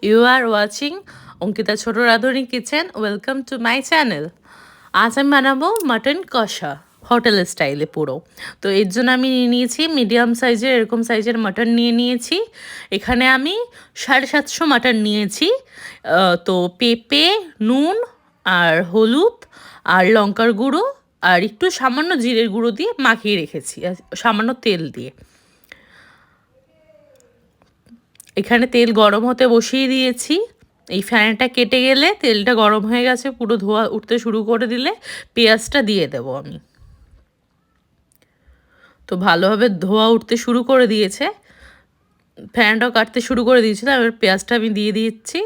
You are watching Ankita ছোট রাঁধুনি kitchen. Welcome to my channel. আজ আমি বানাবো মাটন কষা হোটেল স্টাইলে পুরো। তো এর জন্য আমি নিয়ে নিয়েছি মিডিয়াম সাইজের, এরকম সাইজের মাটন নিয়ে নিয়েছি। এখানে আমি 750 মাটন নিয়েছি। তো পেঁপে, নুন আর হলুদ আর লঙ্কার গুঁড়ো আর একটু সামান্য জিরের গুঁড়ো দিয়ে মাখিয়ে রেখেছি, আর সামান্য তেল দিয়ে। এখানে তেল গরম হতে বসিয়ে দিয়েছি। এই ফ্যানটা কেটে গেলে তেলটা গরম হয়ে গেছে, পুরো ধোয়া উঠতে শুরু করে দিলে পেঁয়াজটা দিয়ে দেবো আমি। তো ভালোভাবে ধোয়া উঠতে শুরু করে দিয়েছে, ফ্যানটাও কাটতে শুরু করে দিয়েছিল। এবার পেঁয়াজটা আমি দিয়ে দিচ্ছি।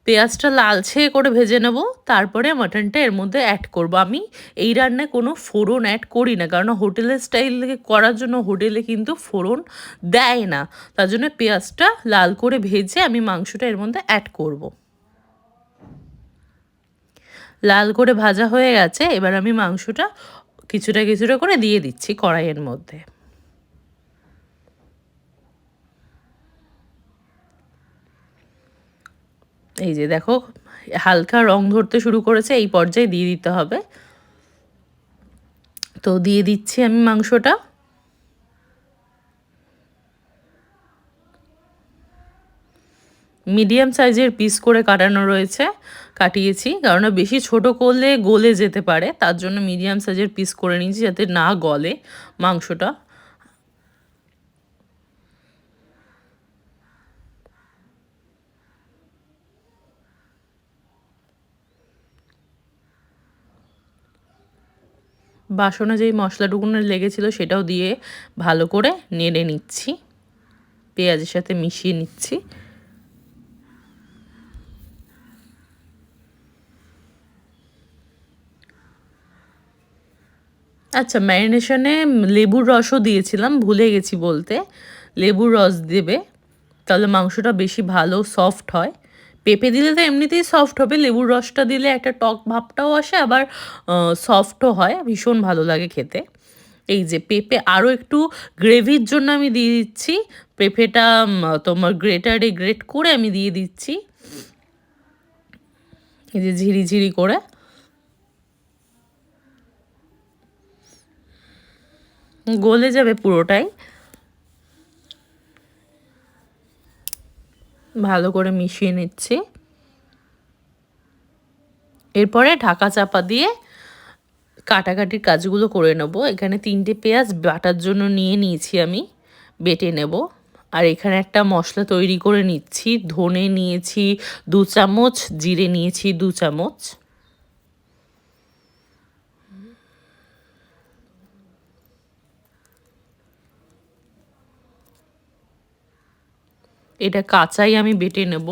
পেঁয়াজটা লালচে করে ভেজে নেব, তারপরে মাটনটা এর মধ্যে অ্যাড করব। আমি এই রান্নায় কোনো ফোড়ন অ্যাড করি না, কারণ হোটেলের স্টাইল করার জন্য হোটেলে কিন্তু ফোড়ন দেয় না। তার জন্য পেঁয়াজটা লাল করে ভেজে আমি মাংসটা এর মধ্যে অ্যাড করব। লাল করে ভাজা হয়ে গেছে, এবার আমি মাংসটা কিছুটা কিছুটা করে দিয়ে দিচ্ছি কড়াইয়ের মধ্যে। এই যে দেখো, হালকা রং ধরতে শুরু করেছে, এই পর্যায়ে দিয়ে দিতে হবে। তো দিয়ে দিচ্ছি আমি মাংসটা। মিডিয়াম সাইজের পিস করে কাটানো রয়েছে, কাটিয়েছি, কারণ বেশি ছোট করলে গলে যেতে পারে, তার জন্য মিডিয়াম সাইজের পিস করে নিয়েছি যাতে না গলে মাংসটা। বাসনে যেই মশলাটুকুনো লেগেছিল সেটাও দিয়ে ভালো করে নেড়ে নিচ্ছি, পেঁয়াজের সাথে মিশিয়ে নিচ্ছি। আচ্ছা, ম্যারিনেশনে লেবুর রসও দিয়েছিলাম, ভুলে গেছি বলতে। লেবুর রস দেবে, তাহলে মাংসটা বেশি ভালো সফট হয়। পেঁপে দিলে তো এমনিতেই সফট হবে, লেবুর রসটা দিলে একটা টক ভাবটাও আসে, আবার সফটও হয়, ভীষণ ভালো লাগে খেতে। এই যে পেঁপে আরও একটু গ্রেভির জন্য আমি দিয়ে দিচ্ছি পেঁপেটা, তোমার গ্রেটারে গ্রেট করে আমি দিয়ে দিচ্ছি, এই যে ঝিরি করে। গলে যাবে পুরোটাই। ভালো করে মিশিয়ে নিচ্ছি। এরপরে ঢাকা চাপা দিয়ে কাটাকাটির কাজগুলো করে নেব। এখানে 3টে পেঁয়াজ বাটার জন্য নিয়ে নিয়েছি আমি, বেটে নেব। আর এখানে একটা মশলা তৈরি করে নিচ্ছি। ধনে নিয়েছি 2 চামচ, জিরে নিয়েছি 2 চামচ। এটা কাঁচাই আমি বেটে নেব।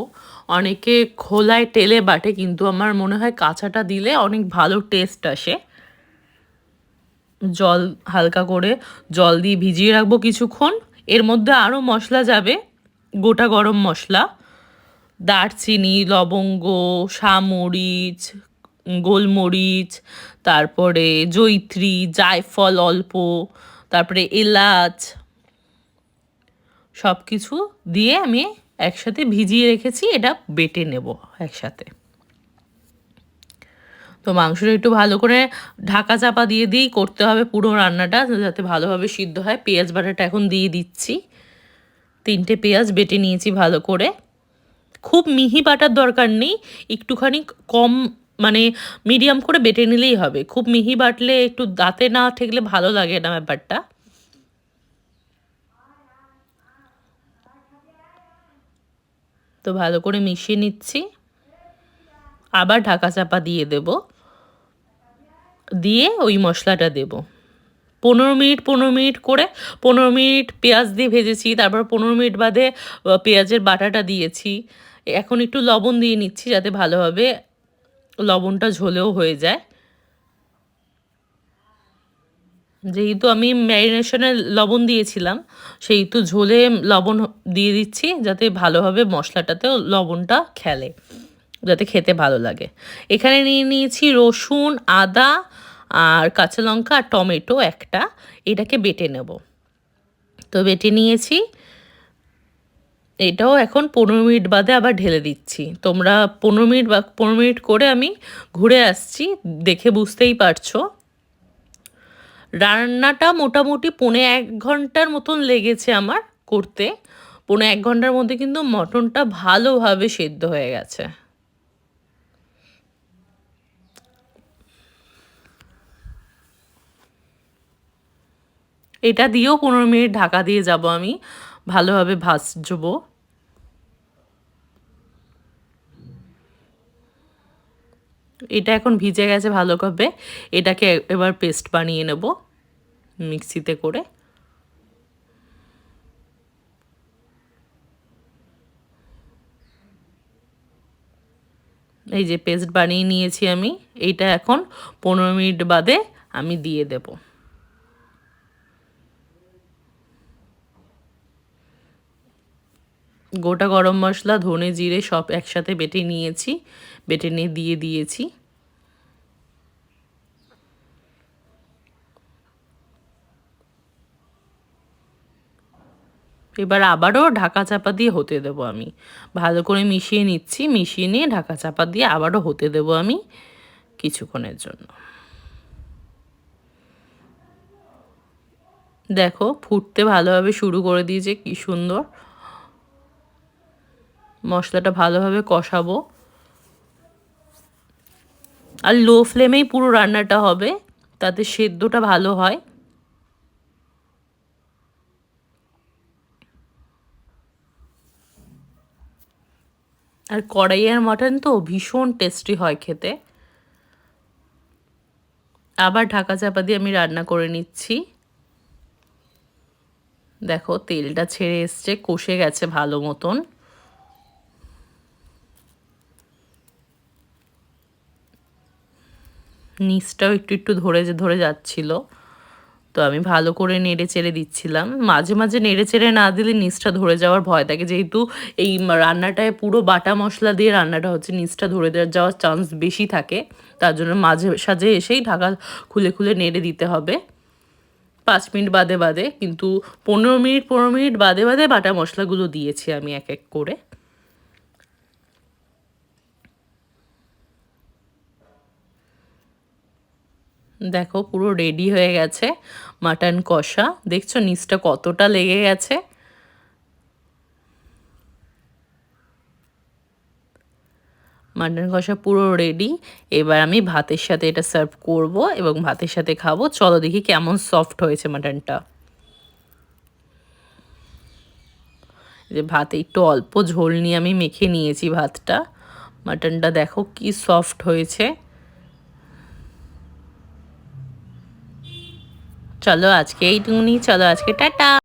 অনেকে খোলায় তেলে বাটে, কিন্তু আমার মনে হয় কাঁচাটা দিলে অনেক ভালো টেস্ট আসে। জল হালকা করে জল দিয়ে ভিজিয়ে রাখবো কিছুক্ষণ। এর মধ্যে আরও মশলা যাবে, গোটা গরম মশলা, দারচিনি, লবঙ্গ, সামরিচ, গোলমরিচ, তারপরে জয়িত্রী, জায়ফল অল্প, তারপরে এলাচ, সব কিছু দিয়ে আমি একসাথে ভিজিয়ে রেখেছি। এটা বেটে নেব একসাথে। তো মাংসটা একটু ভালো করে ঢাকা চাপা দিয়ে দিয়েই করতে হবে পুরো রান্নাটা, যাতে ভালোভাবে সিদ্ধ হয়। পেঁয়াজ বাটাটা এখন দিয়ে দিচ্ছি। 3টে পেঁয়াজ বেটে নিয়েছি ভালো করে। খুব মিহি বাটার দরকার নেই, একটুখানি কম, মানে মিডিয়াম করে বেটে নিলেই হবে। খুব মিহি বাটলে একটু দাঁতে না ঠেকলে ভালো লাগে না ব্যাপারটা। তো ভালো করে মিশিয়ে নিচ্ছি, আবার ঢাকা চাপা দিয়ে দেব, দিয়ে ওই মশলাটা দেব। 15 মিনিট করে, 15 মিনিট পেঁয়াজ দিয়ে ভেজেছি, তারপর 15 মিনিট বাদে পেঁয়াজের বাটাটা দিয়েছি। এখন একটু লবণ দিয়ে নিচ্ছি, যাতে ভালোভাবে লবণটা ঝোলেও হয়ে যায়। যেহেতু আমি ম্যারিনেশনে লবণ দিয়েছিলাম, সেহেতু ঝোলে লবণ দিয়ে দিচ্ছি, যাতে ভালোভাবে মশলাটাতেও লবণটা খেলে, যাতে খেতে ভালো লাগে। এখানে নিয়ে নিয়েছি রসুন, আদা আর কাঁচা লঙ্কা আর টমেটো একটা, এটাকে বেটে নেব। তো বেটে নিয়েছি। এটাও এখন 15 মিনিট বাদে আবার ঢেলে দিচ্ছি। তোমরা 15 মিনিট বা 15 মিনিট করে আমি ঘুরে আসছি, দেখে বুঝতেই পারছো। রান্নাটা মোটামুটি 1.25 ঘন্টার মতন লেগেছে আমার করতে। 1.25 ঘন্টার মধ্যে কিন্তু মটনটা ভালোভাবে সেদ্ধ হয়ে গেছে। এটা দিয়েও 15 মিনিট ঢাকা দিয়ে যাব আমি, ভালোভাবে ভাজবো। এটা এখন ভিজে গেছে ভালোভাবে। এটাকে এবার পেস্ট বানিয়ে নেব মিক্সিতে করে। এই যে পেস্ট বানিয়ে নিয়েছি আমি, এইটা এখন 15 মিনিট বাদে আমি দিয়ে দেব। গোটা গরম মশলা, ধনে জিরে সব একসাথে বেটে নিয়েছি, বেটে নিয়ে দিয়ে দিয়েছি। এবার আবারও ঢাকা চাপা দিয়ে হতে দেব আমি। ভালো করে মিশিয়ে নিচ্ছি, মিশিয়ে নিয়ে ঢাকা চাপা দিয়ে আবারও হতে দেব আমি কিছুক্ষণের জন্য। দেখো ফুটতে ভালোভাবে শুরু করে দিয়েছে, কি সুন্দর। মশলাটা ভালোভাবে কষাবো, আর লো ফ্লেমেই পুরো রান্নাটা হবে, তাতে সেদ্ধটা ভালো হয়। আর কড়াইয়ের মাটন তো ভীষণ টেস্টি হয় খেতে। আবার ঢাকা চাপা দিয়ে আমি রান্না করে নিচ্ছি। দেখো তেলটা ছেড়ে এসছে, কষে গেছে ভালো মতন। নিচটাও একটু একটু ধরে যাচ্ছিল, তো আমি ভালো করে নেড়ে চেড়ে দিচ্ছিলাম। মাঝে মাঝে নেড়ে চেড়ে না দিলে নিচটা ধরে যাওয়ার ভয় থাকে, যেহেতু এই রান্নাটায় পুরো বাটা মশলা দিয়ে রান্নাটা হচ্ছে, নিচটা ধরে যাওয়ার চান্স বেশি থাকে। তার জন্য মাঝে সাঝে এসেই ঢাকা খুলে খুলে নেড়ে দিতে হবে 5 মিনিট বাদে বাদে। কিন্তু 15 মিনিট বাদে বাদে বাটা মশলাগুলো দিয়েছি আমি এক এক করে। দেখো পুরো রেডি হয়ে গেছে মাটন কষা। দেখছো নিচটা কতটা লেগে গেছে। মাটন কষা পুরো রেডি। এবার আমি ভাতের সাথে এটা সার্ভ করব এবং ভাতের সাথে খাবো। চলো দেখি কেমন সফট হয়েছে মাটনটা। যে ভাতে একটু অল্প ঝোল নিয়ে আমি মেখে নিয়েছি ভাতটা। মাটনটা দেখো কি সফট হয়েছে। চলো আজকে এইটুকুনি, চলো আজকে টাটা।